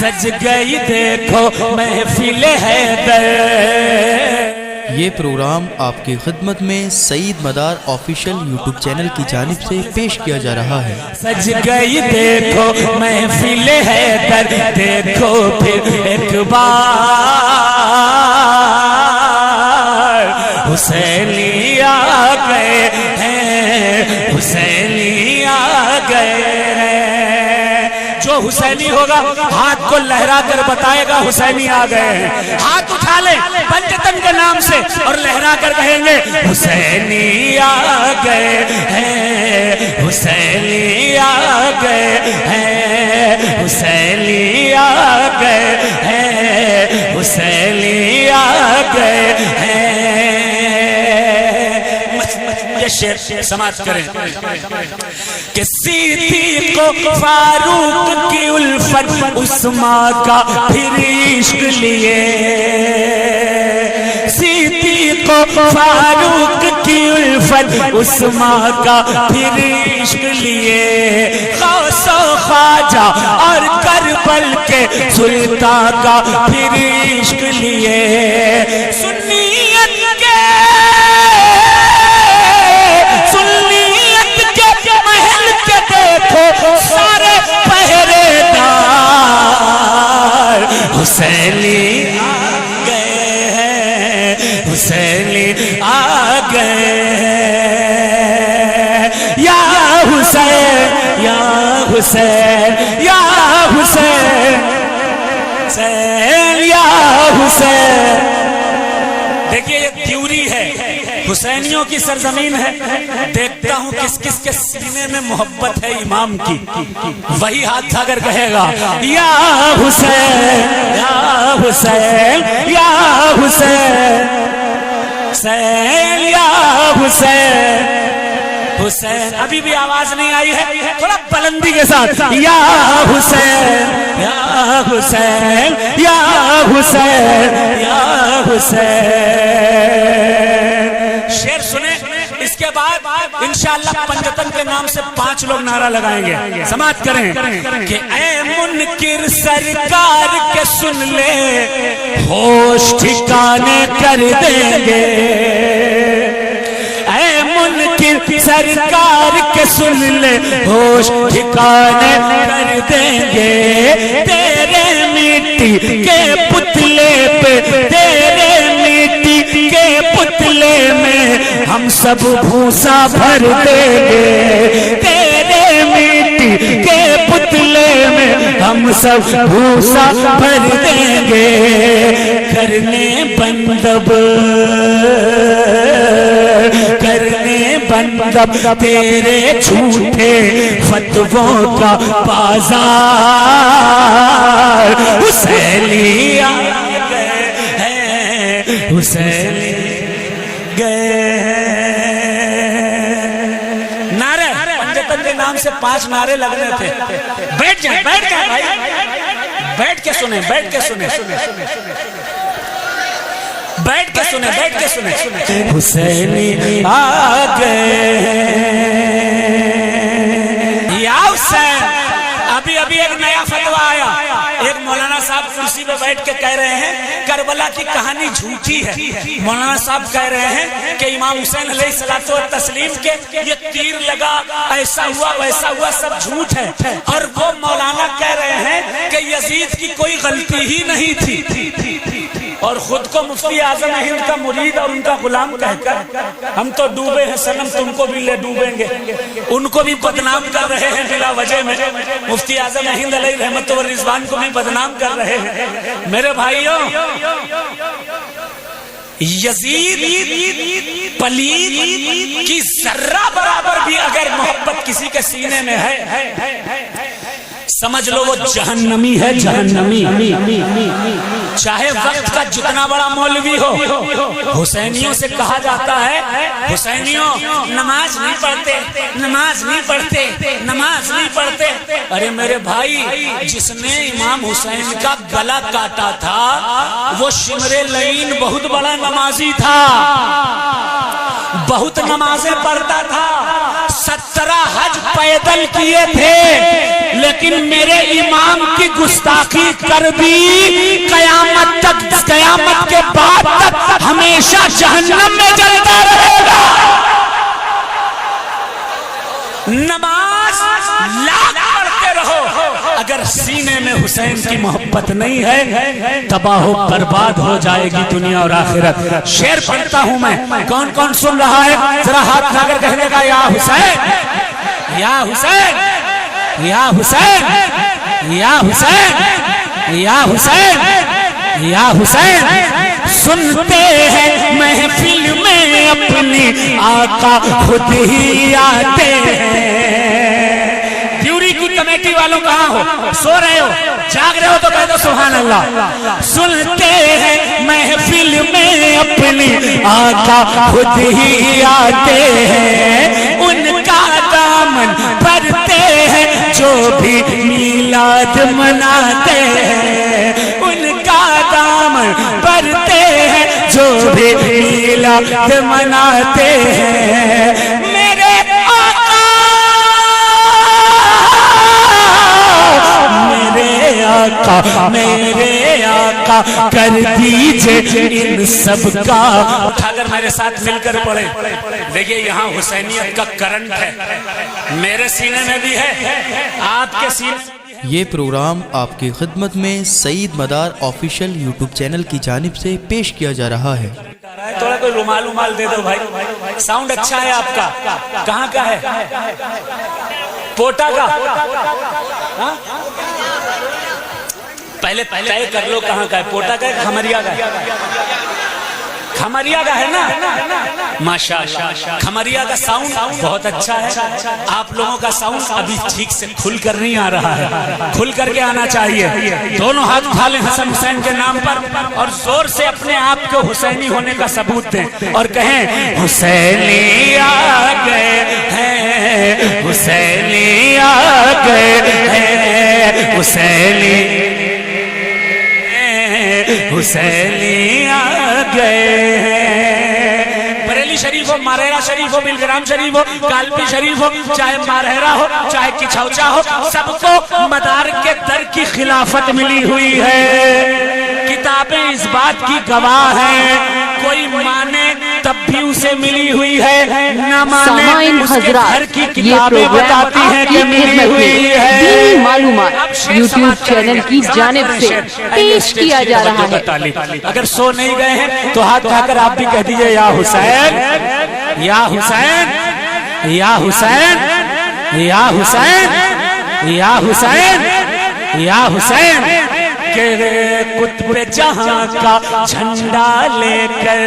سج گئی دیکھو محفل حیدر. یہ پروگرام آپ کی خدمت میں سعید مدار آفیشیل یوٹیوب چینل کی جانب سے پیش کیا جا رہا ہے. سج گئی دیکھو محفل حیدر, دیکھو پھر ایک بار حسینی آ گئے ہیں, حسینی آ گئے ہیں. جو حسینی ہوگا ہاتھ کو لہرا کر بتائے گا حسینی آ گئے ہیں. ہاتھ اٹھا لے پنجتن کے نام سے اور لہرا کر کہیں گے حسینی آ گئے ہیں, حسینی آ گئے ہیں, حسینی آ گئے ہیں, حسینی آ گئے ہیں. شعر سماعت کریں کہ صدیق و فاروق کی الفت عثمان کا پھر عشق لیے, صدیق و فاروق کی الفت عثمان کا پھر عشق لیے, غوث و خواجہ اور کربل کے سلطان کا پھر عشق لیے. سنیت کے سارے پہرے دار حسینی آ گئے ہیں, حسینی آ گئے ہیں. یا حسین یا حسین یا حسین حسین یا حسین. دیکھیے یہ تھیوری ہے, حسینیوں کی سرزمین ہے. دیکھتا ہوں کس کس کے سینے میں محبت ہے امام کی, وہی ہاتھ اٹھا کر کہے گا یا حسین یا حسین یا حسین حسین یا حسین حسین. ابھی بھی آواز نہیں آئی ہے, تھوڑا بلندی کے ساتھ یا حسین یا حسین یا حسین یا حسین. شعر سنیں, اس کے بعد انشاءاللہ پنجتن کے نام سے 5 لوگ نعرہ لگائیں گے. سماعت کریں کہ اے منکر سرکار کے سن لے, ہوش ٹھکانے کر دیں گے. اے منکر سرکار کے سن لے, ہوش ٹھکانے کر دیں گے. تیرے مٹی کے پتلے پہ, تیرے مٹی کے پتلے میں ہم سب بھوسا بھر دیں گے. تیرے مٹی کے پتلے میں ہم سب بھوسا بھر دیں گے. کرنے بندب کرنے بندب تیرے جھوٹے فتووں کا بازار حسینی آ گئے ہیں, حسینی گئے ہیں. نعرے پنجتن کے نام سے 5 نعرے لگنے تھے. بیٹھ جائیں بھائی, بیٹھ کے سنیں, بیٹھ کے سنیں, بیٹھ کے سنیں, بیٹھ کے سنیں. حسینی آ گئے یا حسین. ابھی ایک نیا فتویٰ آیا, ایک مولانا صاحب کرسی پہ بیٹھ کے کہہ رہے ہیں کربلا کی کہانی جھوٹی ہے. مولانا صاحب کہہ رہے ہیں کہ امام حسین علیہ الصلوۃ والتسلیم کے یہ تیر لگا, ایسا ہوا ویسا ہوا, سب جھوٹ ہے. اور وہ مولانا کہہ رہے ہیں کہ یزید کی کوئی غلطی ہی نہیں تھی, اور خود کو مفتی اعظم ہند کا مرید اور ان کا غلام کہہ کر ہم تو ڈوبے ہیں صنم, تم کو بھی لے ڈوبیں گے. ان کو بھی بدنام کر رہے ہیں بلا وجہ میں. مفتی اعظم ہند علیہ رحمت و رضوان کو بھی بدنام کر رہے ہیں. میرے بھائیوں, یزید پلید کی ذرہ برابر بھی اگر محبت کسی کے سینے میں ہے, سمجھ لو وہ جہنمی ہے, جہنمی. چاہے وقت کا جتنا بڑا مولوی ہو. حسینیوں سے کہا جاتا ہے حسینیوں نماز نہیں پڑھتے, نماز نہیں پڑھتے, نماز نہیں پڑھتے. ارے میرے بھائی, جس نے امام حسین کا گلا کاٹا تھا وہ شمر لعین بہت بڑا نمازی تھا, بہت نمازیں پڑھتا تھا, 17 حج پیدل کیے تھے لیکن میرے امام کی گستاخی کر دی، قیامت تک، قیامت کے بعد تک ہمیشہ جہنم میں جلتا رہے گا۔ نماز لاکھ پڑھتے رہو، اگر سینے میں حسین کی محبت نہیں ہے تباہ و برباد ہو جائے گی دنیا اور آخرت۔ شعر پڑھتا ہوں میں، کون کون سن رہا ہے ذرا ہاتھ اٹھا کر کہنے کا یا حسین یا حسین یا حسین یا حسین یا حسین یا حسین۔ سنتے ہیں محفل میں اپنی آقا خود ہی آتے ہیں۔ دیوری کی کمیٹی والوں کہاں ہو؟ سو رہے ہو، جاگ رہے ہو تو کہہ دو سبحان اللہ۔ سنتے ہیں محفل میں اپنی آقا خود ہی آتے ہیں، ان کا دامن بھرتے ہیں جو بھی میلاد مناتے ہیں، ان کا دامن بھرتے ہیں جو بھی میلاد مناتے ہیں۔ میرے آقا، میرے آقا، میرے آقا کر دیجئے ان سب کا۔ اٹھا کر میرے ساتھ مل کر پڑھیں۔ دیکھیے یہاں حسینیت کا کرنٹ ہے، میرے سینے میں بھی ہے، آپ کے سینے میں بھی ہے۔ یہ پروگرام آپ کی خدمت میں سعید مدار آفیشیل یوٹیوب چینل کی جانب سے پیش کیا جا رہا ہے۔ تھوڑا کوئی رومال دے دو بھائی، ساؤنڈ اچھا ہے آپ کا۔ کہاں کا ہے؟ پوٹا کا؟ پہلے طے کر لو کہاں کا ہے، پوٹا کا ہے کھمریا کا ہے؟ کھمریا کا ہے نا؟ ماشاءاللہ کھمریا کا ساؤنڈ بہت اچھا ہے۔ آپ لوگوں کا ساؤنڈ ابھی ٹھیک سے کھل کر نہیں آ رہا ہے، کھل کر کے آنا چاہیے۔ دونوں ہاتھ اٹھا لیں حسن حسین کے نام پر اور زور سے اپنے آپ کو حسینی ہونے کا ثبوت دیں اور کہیں حسینی آ گئے ہیں، حسینی آ گئے ہیں، حسینی حسینی آ گئے ہیں۔ بریلی شریف ہو، مارہیرا شریف ہو، بلگرام شریف ہو، کالپی شریف ہو، چاہے مارہیرا ہو چاہے کچھوچا ہو، سب کو مدار کے در کی خلافت ملی ہوئی ہے۔ کتابیں اس بات کی گواہ ہیں، کوئی مانے تب بھی اسے ملی ہوئی ہے، نہ مانے اس کے گھر کی کتابیں بتاتی ہیں کہ ملی ہوئی ہے۔ دینی معلومات یوٹیوب چینل کی جانب سے پیش کیا جا رہا ہے۔ اگر سو نہیں گئے ہیں تو ہاتھ اٹھا کر آپ بھی کہہ دیجئے یا حسین یا حسین یا حسین یا حسین یا حسین یا حسین کہ قطب جہاں کا جھنڈا لے کر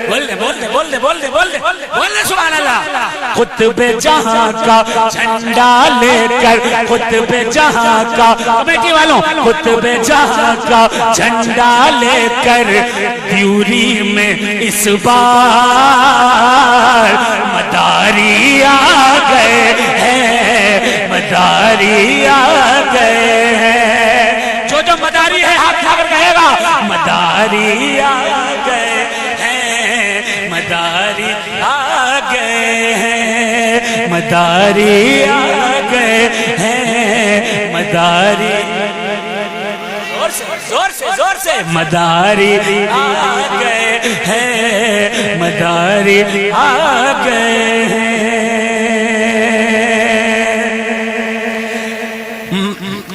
بول دے سبحان اللہ۔ قطب جہاں کا جھنڈا لے کر، قطب جہاں کا، کمیٹی والوں، قطب جہاں کا جھنڈا لے کر دیوری میں اس بار مداری آ گئے ہیں، مداری آ گئے ہیں۔ جو مداری ہے ہاتھ اٹھا کر کہے گا مداری آ گئے ہیں، مداری آ گئے ہیں، مداری آ گئے ہیں، مداری زور سے مداری آ گئے ہیں، مداری آ گئے ہیں۔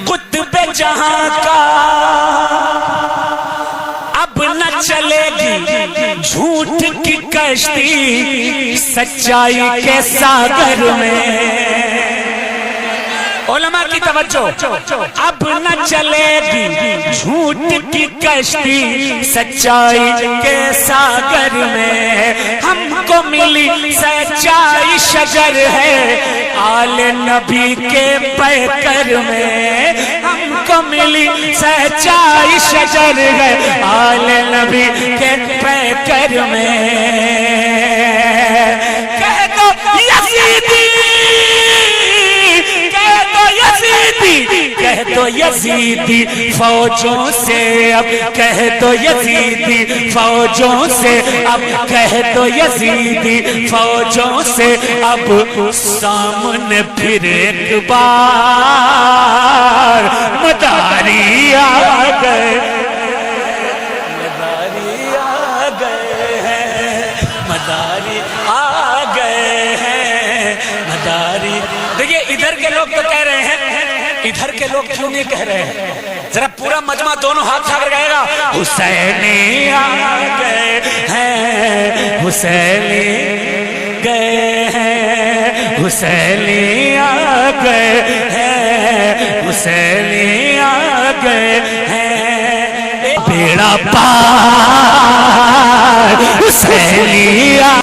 قطب جہاں کا اب نہ چلے گی جھوٹ کی کشتی سچائی کے ساگر میں۔ علماء کی توجہ، اب نہ چلے گی جھوٹ کی کشتی سچائی کے ساگر میں۔ ہم کو ملی سچائی شجر ہے آل نبی کے پیکر میں، ہم کو ملی سچائی شجر ہے آل نبی کے پیکر میں۔ کہہ دو یزیدی، کہہ کہہ دو یزیدی فوجوں سے اب کہہ دو یزیدی فوجوں سے اب کہہ دو یزیدی فوجوں سے اب سامنے پھر ایک بار مداری آ گئے مداری آ گئے ہیں مداری آ گئے ہیں مداری دیکھیے ادھر کے لوگ تو کہہ رہے ہیں ادھر کے لوگ کیوں نہیں کہہ رہے ہیں ذرا پورا مجمع دونوں ہاتھ اٹھا کر گائے گا حسینی آ گئے ہیں حسینی گئے ہیں حسینی آ گئے ہیں حسینی آ گئے ہیں بیڑا پار حسینی آ